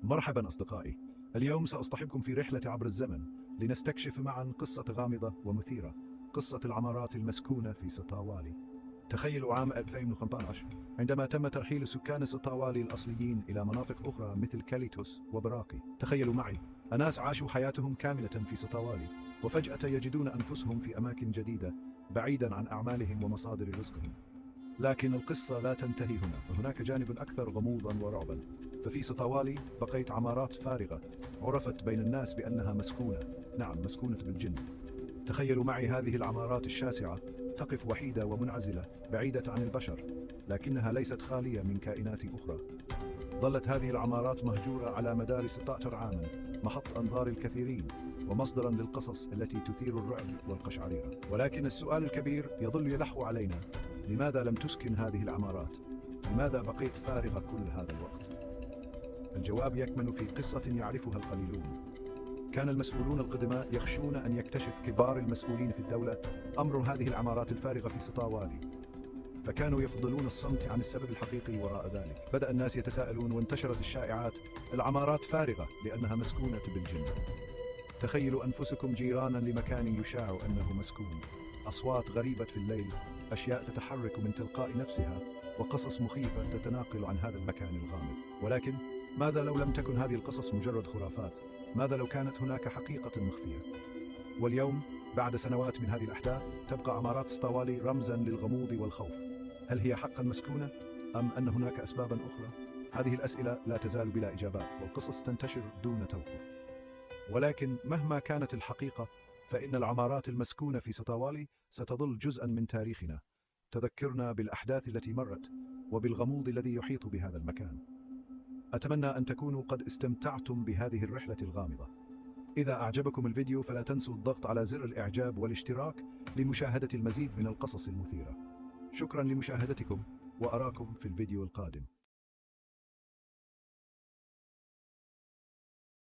مرحبا أصدقائي. اليوم سأصطحبكم في رحلة عبر الزمن لنستكشف معا قصة غامضة ومثيرة، قصة العمارات المسكونة في سطاوالي. تخيلوا عام 2015 عندما تم ترحيل سكان سطاوالي الأصليين إلى مناطق أخرى مثل كاليتوس وبراقي. تخيلوا معي، أناس عاشوا حياتهم كاملة في سطاوالي وفجأة يجدون أنفسهم في أماكن جديدة بعيدا عن أعمالهم ومصادر رزقهم. لكن القصة لا تنتهي هنا، فهناك جانب أكثر غموضا ورعبا. ففي سطاوالي بقيت عمارات فارغة عرفت بين الناس بأنها مسكونة، نعم مسكونة بالجن. تخيلوا معي هذه العمارات الشاسعة تقف وحيدة ومنعزلة بعيدة عن البشر، لكنها ليست خالية من كائنات أخرى. ظلت هذه العمارات مهجورة على مدار 16 عاما، محط أنظار الكثيرين ومصدرا للقصص التي تثير الرعب والقشعريرة. ولكن السؤال الكبير يظل يلح علينا: لماذا لم تسكن هذه العمارات؟ لماذا بقيت فارغة كل هذا الوقت؟ الجواب يكمن في قصة يعرفها القليلون. كان المسؤولون القدماء يخشون أن يكتشف كبار المسؤولين في الدولة أمر هذه العمارات الفارغة في سطاوالي، فكانوا يفضلون الصمت عن السبب الحقيقي وراء ذلك. بدأ الناس يتساءلون وانتشرت الشائعات: العمارات فارغة لأنها مسكونة بالجن. تخيلوا أنفسكم جيرانا لمكان يشاع أنه مسكون، أصوات غريبة في الليل، أشياء تتحرك من تلقاء نفسها، وقصص مخيفة تتناقل عن هذا المكان الغامض. ولكن ماذا لو لم تكن هذه القصص مجرد خرافات؟ ماذا لو كانت هناك حقيقة مخفية؟ واليوم بعد سنوات من هذه الأحداث تبقى عمارات سطاوالي رمزا للغموض والخوف. هل هي حقا مسكونة؟ أم أن هناك أسبابا أخرى؟ هذه الأسئلة لا تزال بلا إجابات، والقصص تنتشر دون توقف. ولكن مهما كانت الحقيقة، فإن العمارات المسكونة في سطاوالي ستظل جزءا من تاريخنا، تذكرنا بالأحداث التي مرت وبالغموض الذي يحيط بهذا المكان. أتمنى أن تكونوا قد استمتعتم بهذه الرحلة الغامضة. إذا أعجبكم الفيديو فلا تنسوا الضغط على زر الإعجاب والاشتراك لمشاهدة المزيد من القصص المثيرة. شكرا لمشاهدتكم، وأراكم في الفيديو القادم.